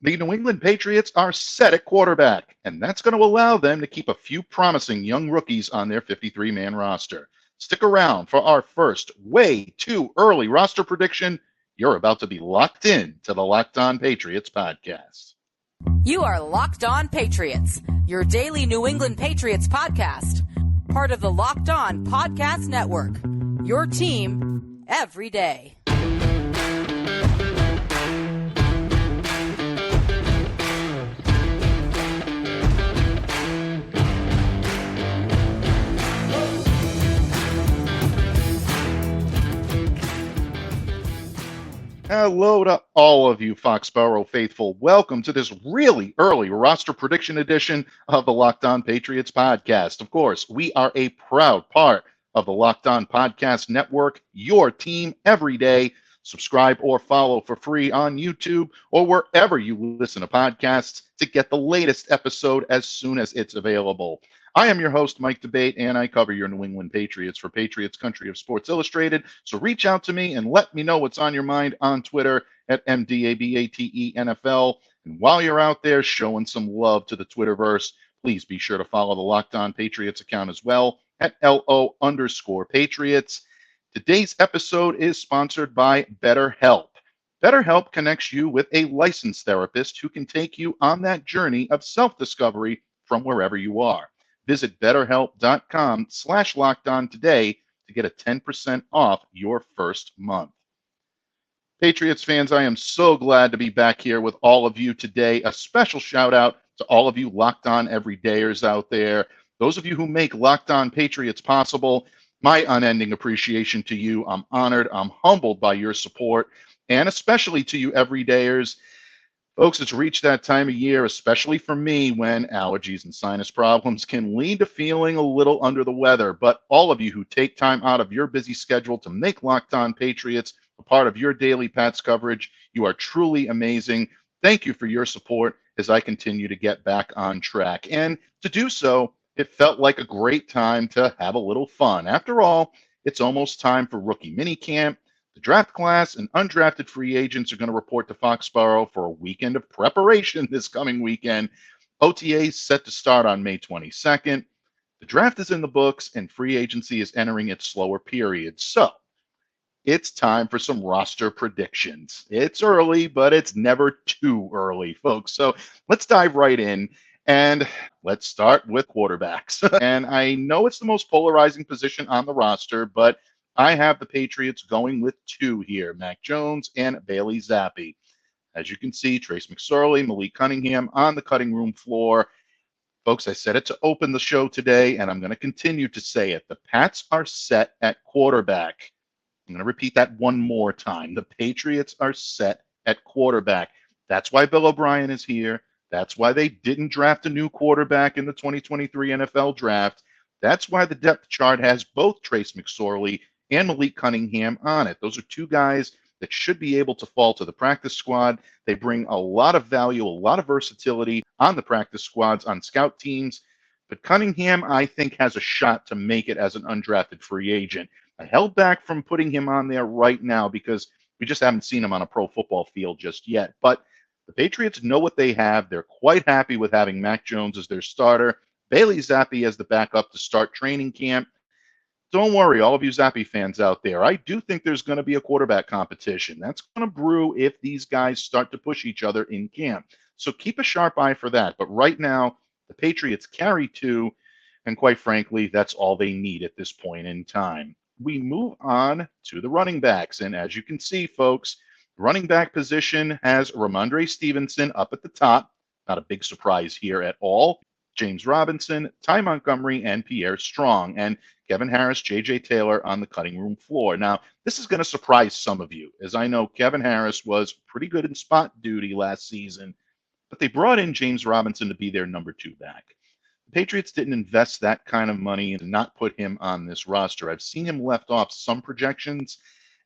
The New England Patriots are set at quarterback, and that's going to allow them to keep a few promising young rookies on their 53-man roster. Stick around for our first way too early roster prediction. You're about to be locked in to the Locked On Patriots podcast. You are Locked On Patriots, your daily New England Patriots podcast. Part of the Locked On Podcast Network, your team every day. Hello to all of you Foxborough faithful. Welcome to this really early roster prediction edition of the Locked On Patriots podcast. Of course, we are a proud part of the Locked On Podcast Network, your team every day. Subscribe or follow for free on YouTube or wherever you listen to podcasts to get the latest episode as soon as it's available. I am your host, Mike Boutte, and I cover your New England Patriots for Patriots Country of Sports Illustrated. So reach out to me and let me know what's on your mind on Twitter at MDABATENFL. And while you're out there showing some love to the Twitterverse, please be sure to follow the Locked On Patriots account as well at LO_Patriots. Today's episode is sponsored by BetterHelp. BetterHelp connects you with a licensed therapist who can take you on that journey of self-discovery from wherever you are. Visit BetterHelp.com/LockedOn today to get a 10% off your first month. Patriots fans, I am so glad to be back here with all of you today. A special shout out to all of you Locked On Everydayers out there. Those of you who make Locked On Patriots possible, my unending appreciation to you. I'm honored. I'm humbled by your support, and especially to you Everydayers. Folks, it's reached that time of year, especially for me, when allergies and sinus problems can lead to feeling a little under the weather. But all of you who take time out of your busy schedule to make Locked On Patriots a part of your daily Pats coverage, you are truly amazing. Thank you for your support as I continue to get back on track. And to do so, it felt like a great time to have a little fun. After all, it's almost time for rookie minicamp. The draft class and undrafted free agents are going to report to Foxborough for a weekend of preparation this coming weekend. OTAs set to start on May 22nd. The draft is in the books, and free agency is entering its slower period. So it's time for some roster predictions. It's early, but it's never too early, folks. So let's dive right in. And let's start with quarterbacks. And I know it's the most polarizing position on the roster, but I have the Patriots going with two here, Mac Jones and Bailey Zappi. As you can see, Trace McSorley, Malik Cunningham on the cutting room floor. Folks, I said it to open the show today, and I'm going to continue to say it. The Pats are set at quarterback. I'm going to repeat that one more time. The Patriots are set at quarterback. That's why Bill O'Brien is here. That's why they didn't draft a new quarterback in the 2023 NFL draft. That's why the depth chart has both Trace McSorley and Malik Cunningham on it. Those are two guys that should be able to fall to the practice squad. They bring a lot of value, a lot of versatility on the practice squads, on scout teams. But Cunningham, I think, has a shot to make it as an undrafted free agent. I held back from putting him on there right now because we just haven't seen him on a pro football field just yet. But the Patriots know what they have. They're quite happy with having Mac Jones as their starter, Bailey Zappi as the backup to start training camp. Don't worry, all of you Zappi fans out there. I do think there's going to be a quarterback competition. That's going to brew if these guys start to push each other in camp. So keep a sharp eye for that. But right now, the Patriots carry two, and quite frankly, that's all they need at this point in time. We move on to the running backs. And as you can see, folks, running back position has Ramondre Stevenson up at the top. Not a big surprise here at all. James Robinson, Ty Montgomery, and Pierre Strong, and Kevin Harris, J.J. Taylor on the cutting room floor. Now, this is going to surprise some of you, as I know Kevin Harris was pretty good in spot duty last season, but they brought in James Robinson to be their number two back. The Patriots didn't invest that kind of money and not put him on this roster. I've seen him left off some projections,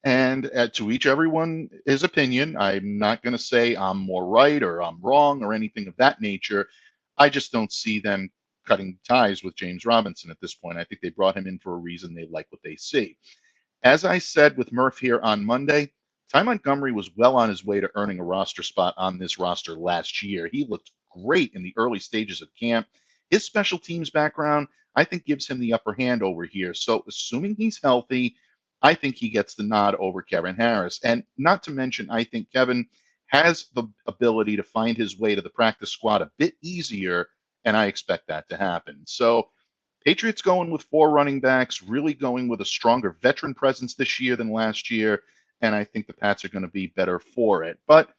and to each everyone his opinion. I'm not going to say I'm more right or I'm wrong or anything of that nature. I just don't see them cutting ties with James Robinson at this point. I think they brought him in for a reason. They like what they see. As I said with Murph here on Monday, Ty Montgomery was well on his way to earning a roster spot on this roster last year. He looked great in the early stages of camp. His special teams background, I think, gives him the upper hand over here. So, assuming he's healthy, I think he gets the nod over Kevin Harris. And not to mention, I think Kevin has the ability to find his way to the practice squad a bit easier, and I expect that to happen. So, Patriots going with 4 running backs, really going with a stronger veteran presence this year than last year, and I think the Pats are going to be better for it. But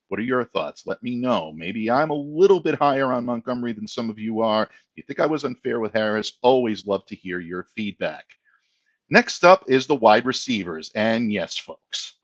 what are your thoughts? Let me know. Maybe I'm a little bit higher on Montgomery than some of you are. You think I was unfair with Harris? Always love to hear your feedback. Next up is the wide receivers. And yes, folks,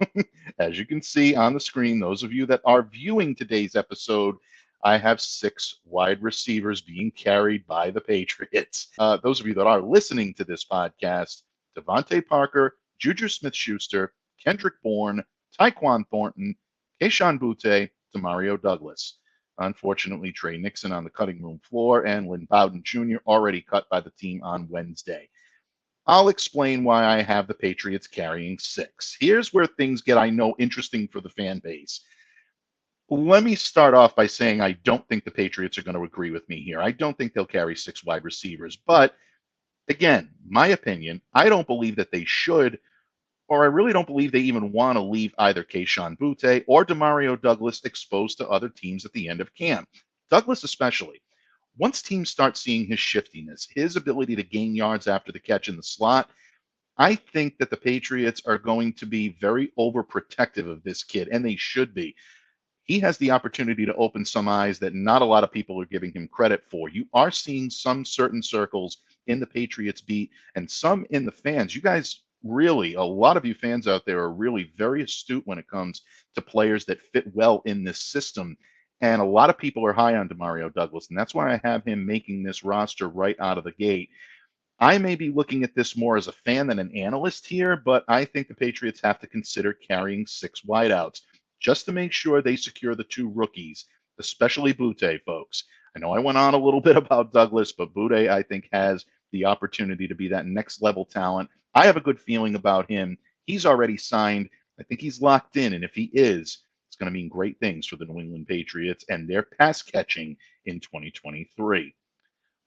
as you can see on the screen, those of you that are viewing today's episode, I have 6 wide receivers being carried by the Patriots. Those of you that are listening to this podcast, Devontae Parker, Juju Smith-Schuster, Kendrick Bourne, Tyquan Thornton, Kayshon Boutte, Demario Douglas. Unfortunately, Trey Nixon on the cutting room floor and Lynn Bowden Jr. already cut by the team on Wednesday. I'll explain why I have the Patriots carrying 6. Here's where things get, I know, interesting for the fan base. Let me start off by saying I don't think the Patriots are going to agree with me here. I don't think they'll carry 6 wide receivers. But again, my opinion, I don't believe that they should, or I really don't believe they even want to leave either Kayshon Boutte or Demario Douglas exposed to other teams at the end of camp. Douglas especially. Once teams start seeing his shiftiness, his ability to gain yards after the catch in the slot, I think that the Patriots are going to be very overprotective of this kid, and they should be. He has the opportunity to open some eyes that not a lot of people are giving him credit for. You are seeing some certain circles in the Patriots beat and some in the fans. You guys really, a lot of you fans out there are really very astute when it comes to players that fit well in this system. And a lot of people are high on Demario Douglas, and that's why I have him making this roster right out of the gate. I may be looking at this more as a fan than an analyst here, but I think the Patriots have to consider carrying 6 wideouts just to make sure they secure the 2 rookies, especially Boutte, folks. I know I went on a little bit about Douglas, but Boutte, I think, has the opportunity to be that next level talent. I have a good feeling about him. He's already signed. I think he's locked in, and if he is, it's going to mean great things for the New England Patriots and their pass catching in 2023.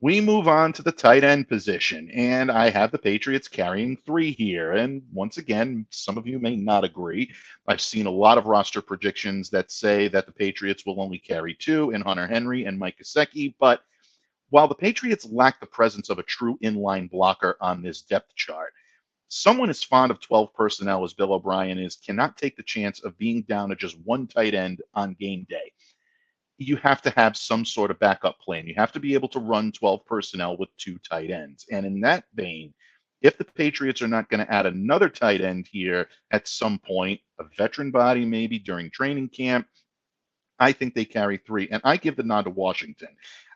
We move on to the tight end position, and I have the Patriots carrying 3 here. And once again, some of you may not agree. I've seen a lot of roster predictions that say that the Patriots will only carry 2 in Hunter Henry and Mike Gesicki. But while the Patriots lack the presence of a true inline blocker on this depth chart, someone as fond of 12 personnel as Bill O'Brien is cannot take the chance of being down to just 1 tight end on game day. You have to have some sort of backup plan. You have to be able to run 12 personnel with 2 tight ends. And in that vein, if the Patriots are not going to add another tight end here at some point, a veteran body maybe during training camp, I think they carry 3. And I give the nod to Washington.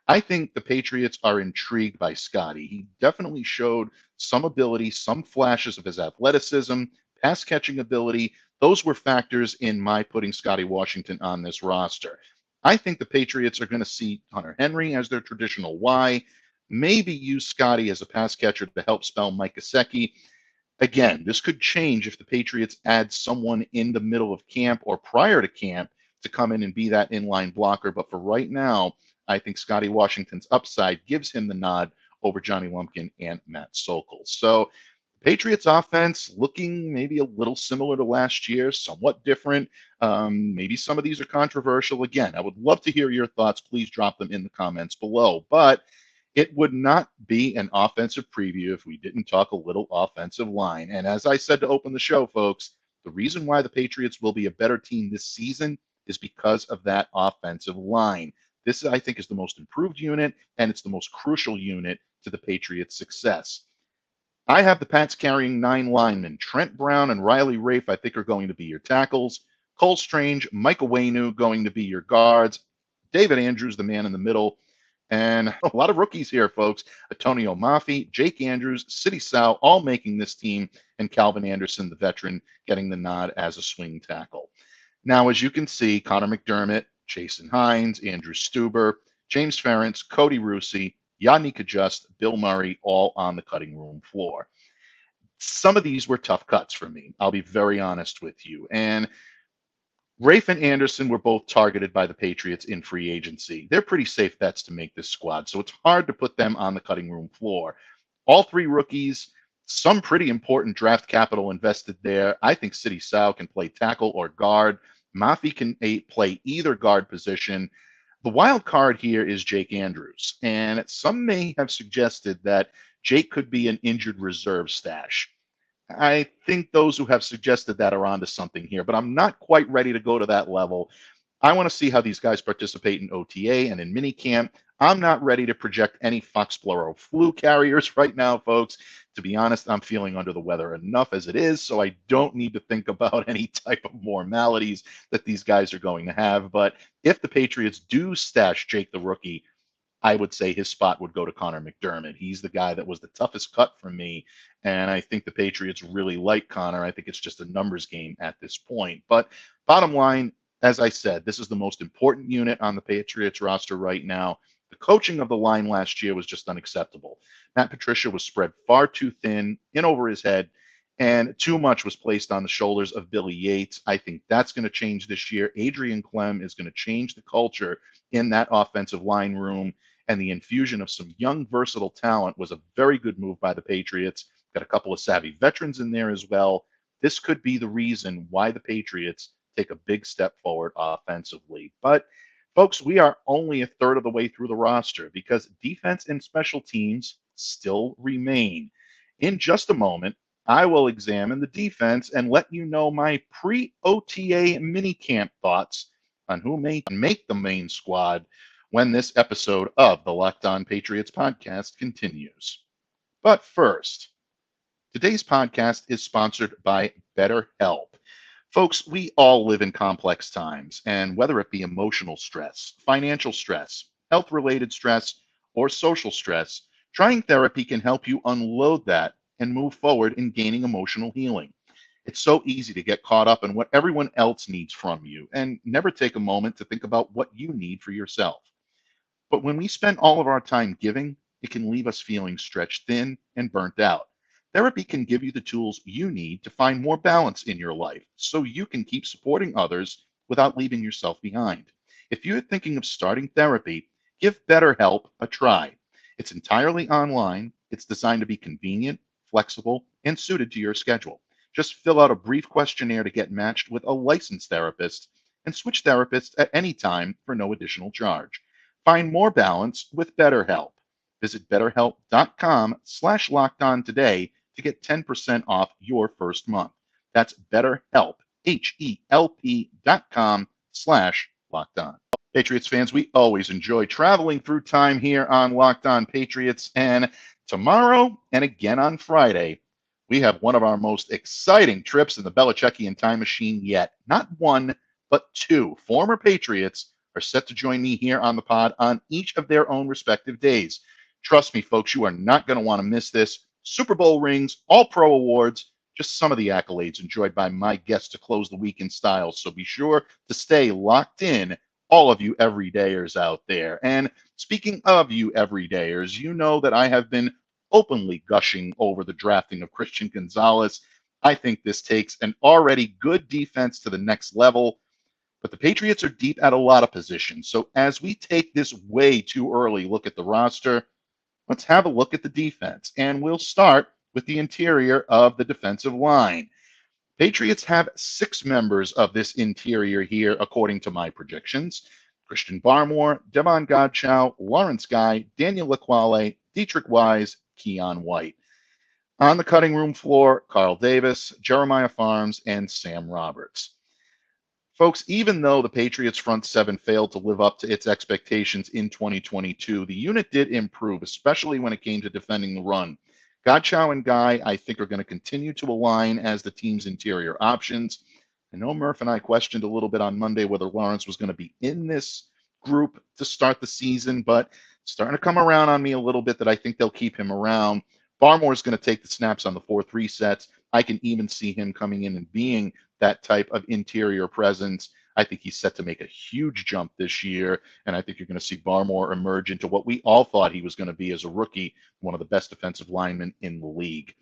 I think the Patriots are intrigued by Scotty. He definitely showed some ability, some flashes of his athleticism, pass catching ability. Those were factors in my putting Scotty Washington on this roster. I think the Patriots are going to see Hunter Henry as their traditional Y, maybe use Scotty as a pass catcher to help spell Mike Gesicki. Again, this could change if the Patriots add someone in the middle of camp or prior to camp to come in and be that inline blocker. But for right now, I think Scotty Washington's upside gives him the nod over Johnny Lumpkin and Matt Sokol. So Patriots offense looking maybe a little similar to last year, somewhat different. Maybe some of these are controversial. Again, I would love to hear your thoughts. Please drop them in the comments below. But it would not be an offensive preview if we didn't talk a little offensive line. And as I said to open the show, folks, the reason why the Patriots will be a better team this season is because of that offensive line. This, I think, is the most improved unit, and it's the most crucial unit to the Patriots' success. I have the Pats carrying 9 linemen. Trent Brown and Riley Rafe, I think, are going to be your tackles. Cole Strange, Mike Owenu going to be your guards. David Andrews, the man in the middle. And a lot of rookies here, folks. Antonio Mafi, Jake Andrews, Sidy Sow, all making this team, and Calvin Anderson, the veteran, getting the nod as a swing tackle. Now, as you can see, Connor McDermott, Jason Hines, Andrew Stuber, James Ferentz, Cody Rusey, Yannick Adjust, Bill Murray, all on the cutting room floor. some of these were tough cuts for me. I'll be very honest with you. And Rafe and Anderson were both targeted by the Patriots in free agency. They're pretty safe bets to make this squad, so it's hard to put them on the cutting room floor. All three rookies, some pretty important draft capital invested there. I think Sidy Sow can play tackle or guard. Mapu can play either guard position. The wild card here is Jake Andrews, and some may have suggested that Jake could be an injured reserve stash. I think those who have suggested that are onto something here, but I'm not quite ready to go to that level. I want to see how these guys participate in OTA and in minicamp. I'm not ready to project any Foxborough flu carriers right now, folks. To be honest, I'm feeling under the weather enough as it is, so I don't need to think about any type of more maladies that these guys are going to have. But if the Patriots do stash Jake the rookie, I would say his spot would go to Connor McDermott. He's the guy that was the toughest cut for me. And I think the Patriots really like Connor. I think it's just a numbers game at this point. But bottom line, as I said, this is the most important unit on the Patriots roster right now. The coaching of the line last year was just unacceptable. Matt Patricia was spread far too thin, in over his head, and too much was placed on the shoulders of Billy Yates. I think that's going to change this year. Adrian Clem is going to change the culture in that offensive line room. And the infusion of some young, versatile talent was a very good move by the Patriots. Got a couple of savvy veterans in there as well. This could be the reason why the Patriots take a big step forward offensively. But, folks, we are only a third of the way through the roster because defense and special teams still remain. In just a moment, I will examine the defense and let you know my pre-OTA minicamp thoughts on who may make the main squad when this episode of the Locked On Patriots podcast continues. But first, today's podcast is sponsored by BetterHelp. Folks, we all live in complex times, and whether it be emotional stress, financial stress, health-related stress, or social stress, trying therapy can help you unload that and move forward in gaining emotional healing. It's so easy to get caught up in what everyone else needs from you and never take a moment to think about what you need for yourself. But when we spend all of our time giving, it can leave us feeling stretched thin and burnt out. Therapy can give you the tools you need to find more balance in your life so you can keep supporting others without leaving yourself behind. If you're thinking of starting therapy, give BetterHelp a try. It's entirely online. It's designed to be convenient, flexible, and suited to your schedule. Just fill out a brief questionnaire to get matched with a licensed therapist and switch therapists at any time for no additional charge. Find more balance with BetterHelp. Visit betterhelp.com/lockedon today to get 10% off your first month. That's BetterHelp, HELP.com/lockedon. Patriots fans, we always enjoy traveling through time here on Locked On Patriots. And tomorrow and again on Friday, we have one of our most exciting trips in the Belichickian time machine yet. Not one, but two former Patriots are set to join me here on the pod on each of their own respective days. Trust me, folks, you are not going to want to miss this. Super Bowl rings, All-Pro awards, just some of the accolades enjoyed by my guests to close the week in style. So be sure to stay locked in, all of you everydayers out there. And speaking of you everydayers, you know that I have been openly gushing over the drafting of Christian Gonzalez. I think this takes an already good defense to the next level. But the Patriots are deep at a lot of positions. So as we take this way too early look at the roster, let's have a look at the defense. And we'll start with the interior of the defensive line. Patriots have 6 members of this interior here, according to my predictions. Christian Barmore, Devon Godchow, Lawrence Guy, Daniel Laquale, Dietrich Wise, Keon White. On the cutting room floor, Carl Davis, Jeremiah Farms, and Sam Roberts. Folks, even though the Patriots front seven failed to live up to its expectations in 2022, the unit did improve, especially when it came to defending the run. Godchow and Guy, I think, are going to continue to align as the team's interior options. I know Murph and I questioned a little bit on Monday whether Lawrence was going to be in this group to start the season, but it's starting to come around on me a little bit that I think they'll keep him around. Barmore's going to take the snaps on the 4-3 sets. I can even see him coming in and being that type of interior presence. I think he's set to make a huge jump this year, and I think you're going to see Barmore emerge into what we all thought he was going to be as a rookie, one of the best defensive linemen in the league.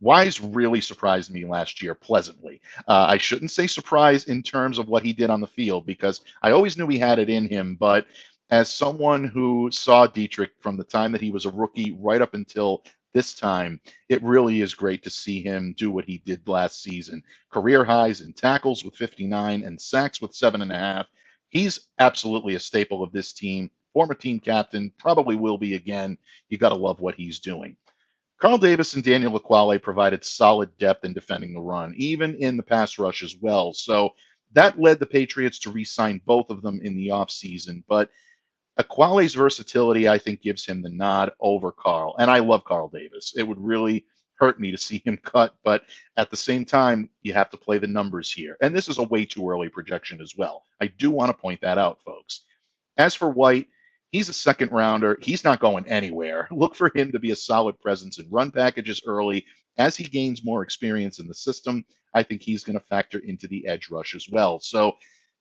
Wise really surprised me last year pleasantly. I shouldn't say surprise in terms of what he did on the field because I always knew he had it in him. But as someone who saw Dietrich from the time that he was a rookie right up until this time, it really is great to see him do what he did last season. Career highs in tackles with 59 and sacks with 7.5. He's absolutely a staple of this team. Former team captain, probably will be again. You got to love what he's doing. Carl Davis and Daniel Ekuale provided solid depth in defending the run, even in the pass rush as well. So that led the Patriots to re-sign both of them in the offseason. But Ekuale's versatility, I think, gives him the nod over Carl. And I love Carl Davis. It would really hurt me to see him cut. But at the same time, you have to play the numbers here. And this is a way too early projection as well. I do want to point that out, folks. As for White, he's a second rounder. He's not going anywhere. Look for him to be a solid presence in run packages early. As he gains more experience in the system, I think he's going to factor into the edge rush as well. So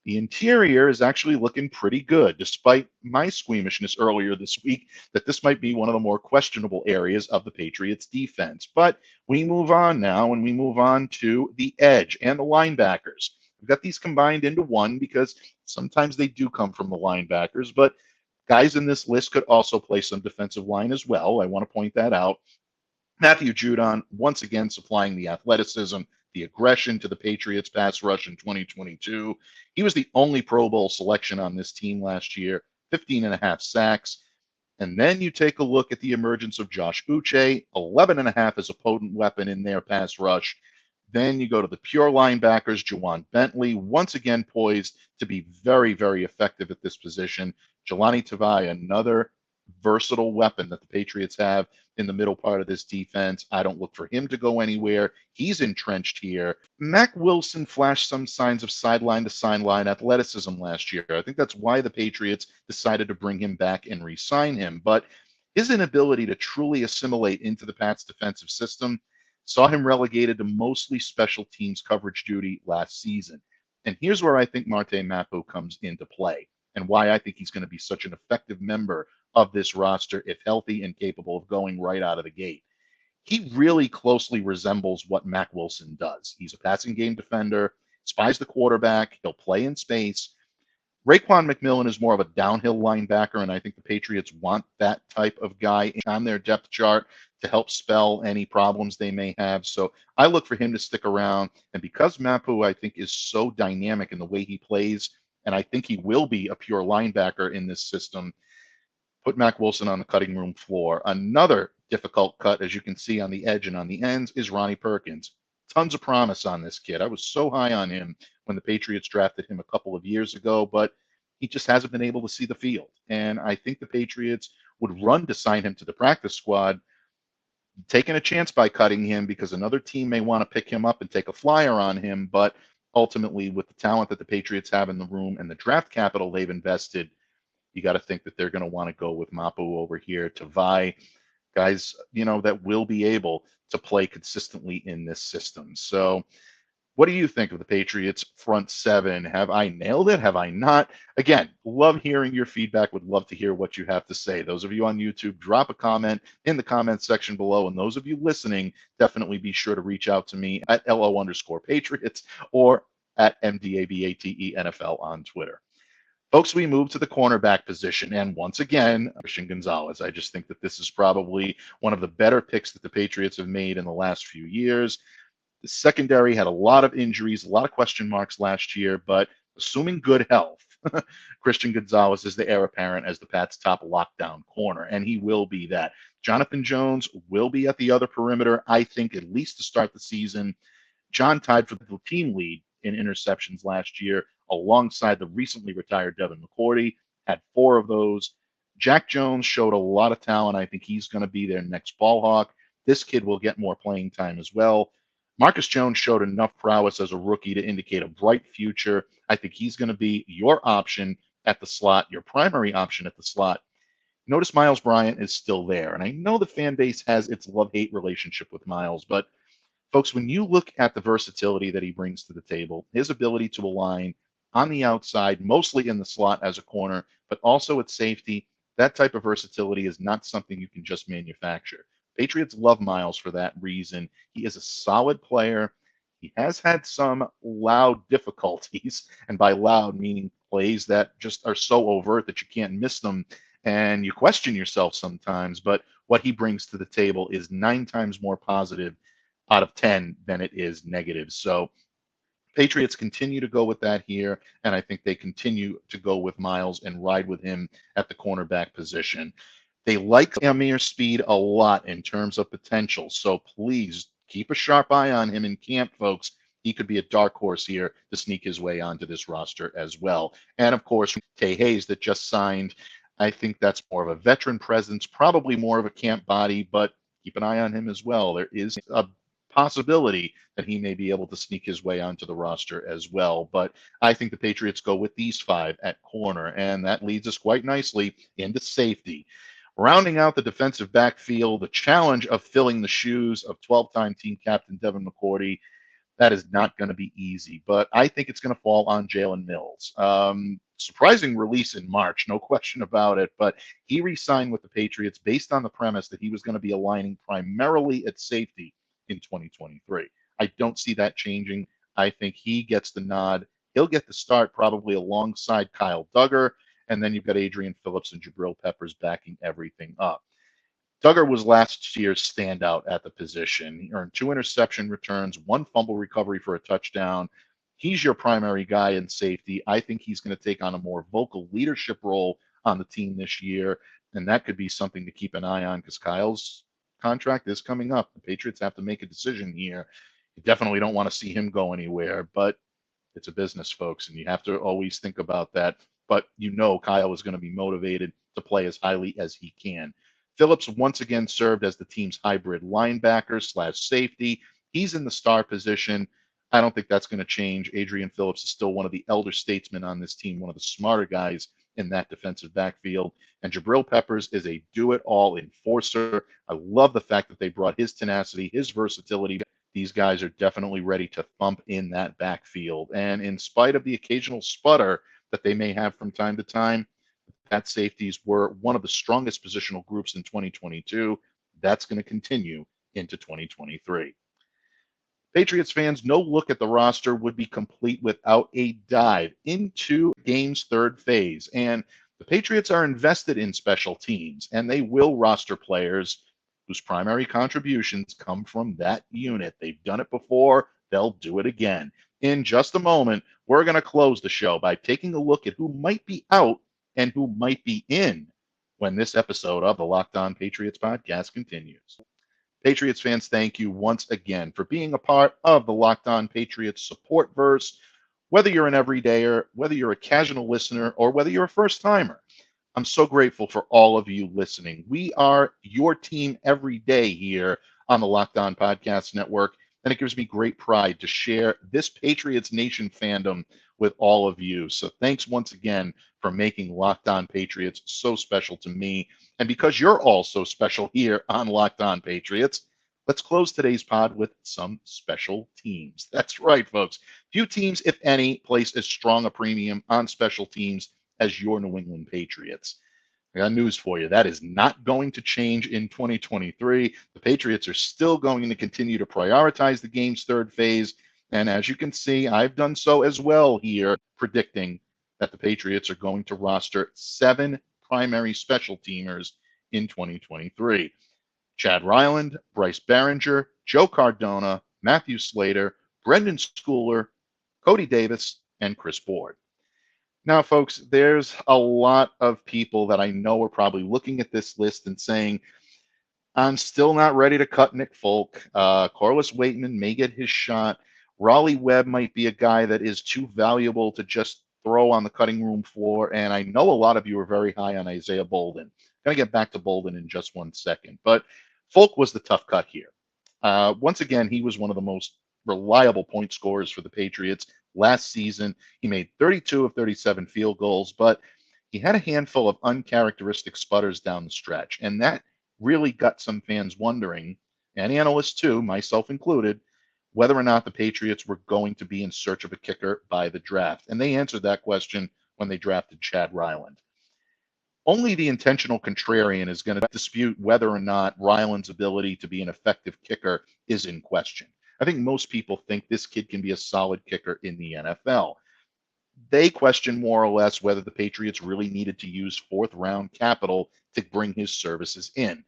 the interior is actually looking pretty good, despite my squeamishness earlier this week that this might be one of the more questionable areas of the Patriots defense. But we move on now, and we move on to the edge and the linebackers. We've got these combined into one because sometimes they do come from the linebackers, but guys in this list could also play some defensive line as well. I want to point that out. Matthew Judon, once again, supplying the athleticism, the aggression to the Patriots pass rush in 2022. He was the only Pro Bowl selection on this team last year, 15.5 sacks. And then you take a look at the emergence of Josh Boutte, 11.5 as a potent weapon in their pass rush. Then you go to the pure linebackers, Juwan Bentley, once again poised to be very, very effective at this position. Jelani Tavai, another versatile weapon that the Patriots have in the middle part of this defense. I don't look for him to go anywhere. He's entrenched here. Mack Wilson flashed some signs of sideline to sideline athleticism last year. I think that's why the Patriots decided to bring him back and re-sign him. But his inability to truly assimilate into the Pats defensive system saw him relegated to mostly special teams coverage duty last season. And here's where I think Marte Mapu comes into play and why I think he's going to be such an effective member of this roster if healthy and capable of going right out of the gate. He really closely resembles what Mack Wilson does. He's a passing game defender, spies the quarterback, he'll play in space. Raekwon McMillan is more of a downhill linebacker, and I think the Patriots want that type of guy on their depth chart to help spell any problems they may have. So I look for him to stick around. And because Mapu, I think, is so dynamic in the way he plays, and I think he will be a pure linebacker in this system, put Mack Wilson on the cutting room floor. Another difficult cut, as you can see on the edge and on the ends, is Ronnie Perkins. Tons of promise on this kid. I was so high on him when the Patriots drafted him a couple of years ago, but he just hasn't been able to see the field. And I think the Patriots would run to sign him to the practice squad, taking a chance by cutting him because another team may want to pick him up and take a flyer on him. But ultimately, with the talent that the Patriots have in the room and the draft capital they've invested, you got to think that they're going to want to go with Mapu over here to vie guys, that will be able to play consistently in this system. So what do you think of the Patriots front seven? Have I nailed it? Have I not? Again, love hearing your feedback. Would love to hear what you have to say. Those of you on YouTube, drop a comment in the comments section below. And those of you listening, definitely be sure to reach out to me at LO_Patriots or at MDABATE NFL on Twitter. Folks, we move to the cornerback position. And once again, Christian Gonzalez. I just think that this is probably one of the better picks that the Patriots have made in the last few years. The secondary had a lot of injuries, a lot of question marks last year, but assuming good health, Christian Gonzalez is the heir apparent as the Pats' top lockdown corner, and he will be that. Jonathan Jones will be at the other perimeter, I think, at least to start the season. John tied for the team lead in interceptions last year, alongside the recently retired Devin McCourty, had 4 of those. Jack Jones showed a lot of talent. I think he's going to be their next ball hawk. This kid will get more playing time as well. Marcus Jones showed enough prowess as a rookie to indicate a bright future. I think he's going to be your option at the slot, your primary option at the slot. Notice Miles Bryant is still there. And I know the fan base has its love-hate relationship with Miles, but folks, when you look at the versatility that he brings to the table, his ability to align on the outside, mostly in the slot as a corner, but also at safety, that type of versatility is not something you can just manufacture. Patriots love Miles for that reason. He is a solid player. He has had some loud difficulties, and by loud, meaning plays that just are so overt that you can't miss them, and you question yourself sometimes. But what he brings to the table is 9 times more positive out of 10 than it is negative. So Patriots continue to go with that here, and I think they continue to go with Miles and ride with him at the cornerback position. They like Amir's speed a lot in terms of potential, so please keep a sharp eye on him in camp, folks. He could be a dark horse here to sneak his way onto this roster as well. And of course, Tay Hayes that just signed. I think that's more of a veteran presence, probably more of a camp body, but keep an eye on him as well. There is a possibility that he may be able to sneak his way onto the roster as well. But I think the Patriots go with these 5 at corner, and that leads us quite nicely into safety. Rounding out the defensive backfield, the challenge of filling the shoes of 12-time team captain Devin McCourty, that is not going to be easy, but I think it's going to fall on Jalen Mills. Surprising release in March, no question about it, but he re-signed with the Patriots based on the premise that he was going to be aligning primarily at safety in 2023. I don't see that changing. I think he gets the nod. He'll get the start probably alongside Kyle Duggar, and then you've got Adrian Phillips and Jabril Peppers backing everything up. Duggar was last year's standout at the position. He earned 2 interception returns, 1 fumble recovery for a touchdown. He's your primary guy in safety. I think he's going to take on a more vocal leadership role on the team this year, and that could be something to keep an eye on because Kyle's contract is coming up. The Patriots have to make a decision here. You definitely don't want to see him go anywhere, but it's a business, folks, and you have to always think about that. But you know Kyle is going to be motivated to play as highly as he can. Phillips once again served as the team's hybrid linebacker / safety. He's in the star position. I don't think that's going to change. Adrian Phillips is still one of the elder statesmen on this team, one of the smarter guys in that defensive backfield. And Jabril Peppers is a do-it-all enforcer. I love the fact that they brought his tenacity, his versatility. These guys are definitely ready to thump in that backfield. And in spite of the occasional sputter that they may have from time to time, that safeties were one of the strongest positional groups in 2022. That's going to continue into 2023. Patriots fans, no look at the roster would be complete without a dive into game's third phase. And the Patriots are invested in special teams, and they will roster players whose primary contributions come from that unit. They've done it before. They'll do it again. In just a moment, we're going to close the show by taking a look at who might be out and who might be in when this episode of the Locked On Patriots podcast continues. Patriots fans, thank you once again for being a part of the Locked On Patriots support verse. Whether you're an everydayer, whether you're a casual listener, or whether you're a first-timer, I'm so grateful for all of you listening. We are your team every day here on the Locked On Podcast Network, and it gives me great pride to share this Patriots Nation fandom with all of you. So thanks once again for making Locked On Patriots so special to me. And because you're all so special here on Locked On Patriots, let's close today's pod with some special teams. That's right, folks. Few teams, if any, place as strong a premium on special teams as your New England Patriots. I got news for you. That is not going to change in 2023. The Patriots are still going to continue to prioritize the game's third phase. And as you can see, I've done so as well here, predicting that the Patriots are going to roster 7 primary special teamers in 2023. Chad Ryland, Bryce Behringer, Joe Cardona, Matthew Slater, Brendan Schooler, Cody Davis, and Chris Board. Now, folks, there's a lot of people that I know are probably looking at this list and saying, I'm still not ready to cut Nick Folk. Corliss Waitman may get his shot. Raleigh Webb might be a guy that is too valuable to just throw on the cutting room floor. And I know a lot of you are very high on Isaiah Bolden. I'm going to get back to Bolden in just one second. But Folk was the tough cut here. Once again, he was one of the most reliable point scorers for the Patriots last season. He made 32 of 37 field goals, but he had a handful of uncharacteristic sputters down the stretch. And that really got some fans wondering, and analysts too, myself included, whether or not the Patriots were going to be in search of a kicker by the draft. And they answered that question when they drafted Chad Ryland. Only the intentional contrarian is going to dispute whether or not Ryland's ability to be an effective kicker is in question. I think most people think this kid can be a solid kicker in the NFL. They question more or less whether the Patriots really needed to use fourth round capital to bring his services in.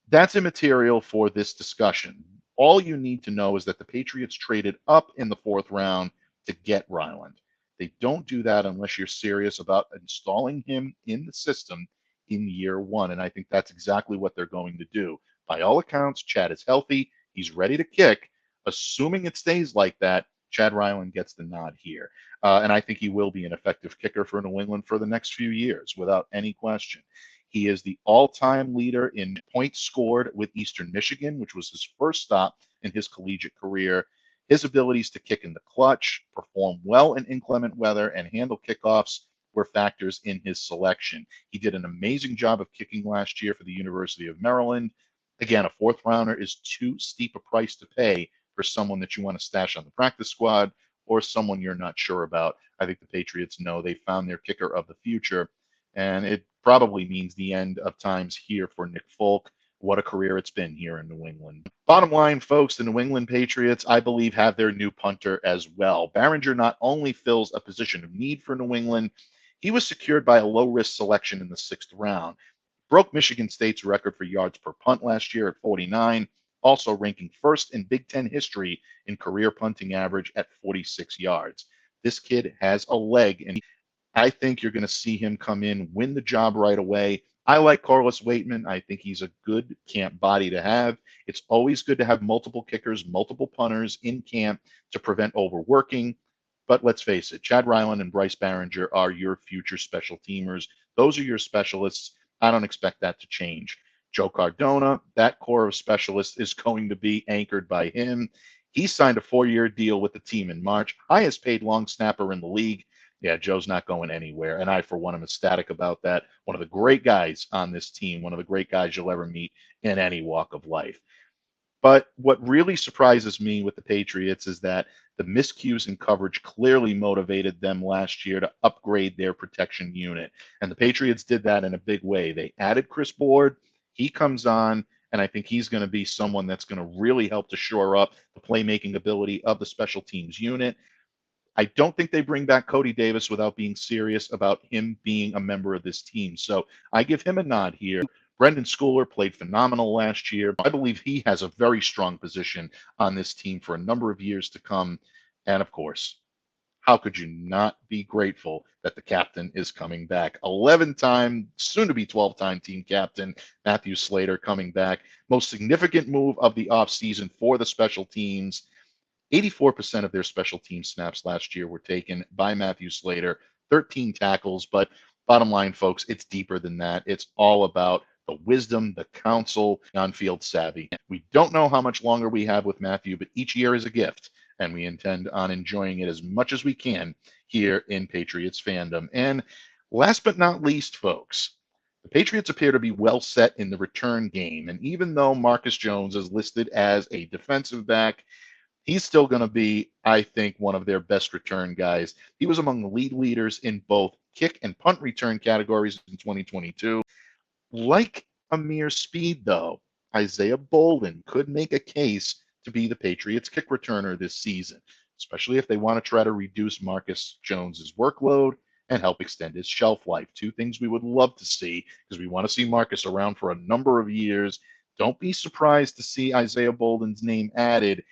That's immaterial for this discussion. All you need to know is that the Patriots traded up in the fourth round to get Ryland. They don't do that unless you're serious about installing him in the system in year one. And I think that's exactly what they're going to do. By all accounts, Chad is healthy. He's ready to kick. Assuming it stays like that, Chad Ryland gets the nod here. And I think he will be an effective kicker for New England for the next few years, without any question. He is the all-time leader in points scored with Eastern Michigan, which was his first stop in his collegiate career. His abilities to kick in the clutch, perform well in inclement weather, and handle kickoffs were factors in his selection. He did an amazing job of kicking last year for the University of Maryland. Again, a fourth rounder is too steep a price to pay for someone that you want to stash on the practice squad or someone you're not sure about. I think the Patriots know they found their kicker of the future, and it probably means the end of times here for Nick Folk. What a career it's been here in New England. Bottom line, folks, the New England Patriots, I believe, have their new punter as well. Barringer not only fills a position of need for New England, he was secured by a low-risk selection in the sixth round. Broke Michigan State's record for yards per punt last year at 49, also ranking first in Big Ten history in career punting average at 46 yards. This kid has a leg, and I think you're going to see him come in, win the job right away. I like Corliss Waitman. I think he's a good camp body to have. It's always good to have multiple kickers, multiple punters in camp to prevent overworking. But let's face it, Chad Ryland and Bryce Barringer are your future special teamers. Those are your specialists. I don't expect that to change. Joe Cardona, that core of specialists is going to be anchored by him. He signed a 4-year deal with the team in March, highest paid long snapper in the league. Yeah, Joe's not going anywhere. And I, for one, am ecstatic about that. One of the great guys on this team, one of the great guys you'll ever meet in any walk of life. But what really surprises me with the Patriots is that the miscues in coverage clearly motivated them last year to upgrade their protection unit. And the Patriots did that in a big way. They added Chris Board. He comes on, and I think he's going to be someone that's going to really help to shore up the playmaking ability of the special teams unit. I don't think they bring back Cody Davis without being serious about him being a member of this team. So I give him a nod here. Brendan Schooler played phenomenal last year. I believe he has a very strong position on this team for a number of years to come. And of course, how could you not be grateful that the captain is coming back? 11-time, soon to be 12-time team captain, Matthew Slater coming back. Most significant move of the offseason for the special teams. 84% of their special team snaps last year were taken by Matthew Slater, 13 tackles. But bottom line, folks, it's deeper than that. It's all about the wisdom, the counsel, on-field savvy. We don't know how much longer we have with Matthew, but each year is a gift, and we intend on enjoying it as much as we can here in Patriots fandom. And last but not least, folks, the Patriots appear to be well set in the return game. And even though Marcus Jones is listed as a defensive back, he's still going to be, I think, one of their best return guys. He was among the lead leaders in both kick and punt return categories in 2022. Like Amir Speed, though, Isaiah Bolden could make a case to be the Patriots kick returner this season, especially if they want to try to reduce Marcus Jones's workload and help extend his shelf life. Two things we would love to see, because we want to see Marcus around for a number of years. Don't be surprised to see Isaiah Bolden's name added.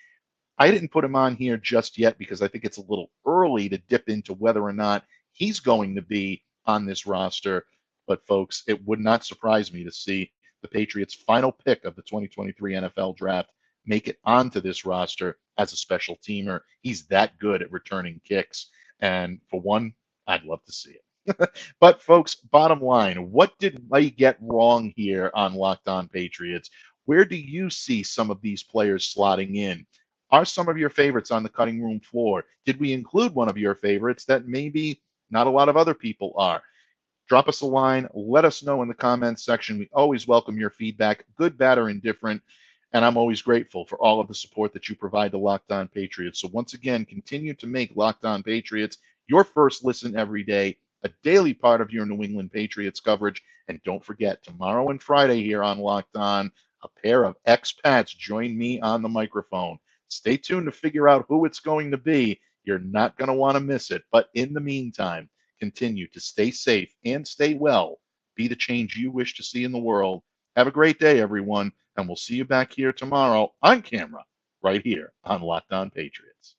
I didn't put him on here just yet because I think it's a little early to dip into whether or not he's going to be on this roster. But, folks, it would not surprise me to see the Patriots' final pick of the 2023 NFL Draft make it onto this roster as a special teamer. He's that good at returning kicks. And, for one, I'd love to see it. But, folks, bottom line, what did we get wrong here on Locked On Patriots? Where do you see some of these players slotting in? Are some of your favorites on the cutting room floor? Did we include one of your favorites that maybe not a lot of other people are? Drop us a line. Let us know in the comments section. We always welcome your feedback, good, bad, or indifferent. And I'm always grateful for all of the support that you provide to Locked On Patriots. So once again, continue to make Locked On Patriots your first listen every day, a daily part of your New England Patriots coverage. And don't forget, tomorrow and Friday here on Locked On, a pair of expats join me on the microphone. Stay tuned to figure out who it's going to be. You're not going to want to miss it. But in the meantime, continue to stay safe and stay well. Be the change you wish to see in the world. Have a great day, everyone, and we'll see you back here tomorrow on camera, right here on Locked On Patriots.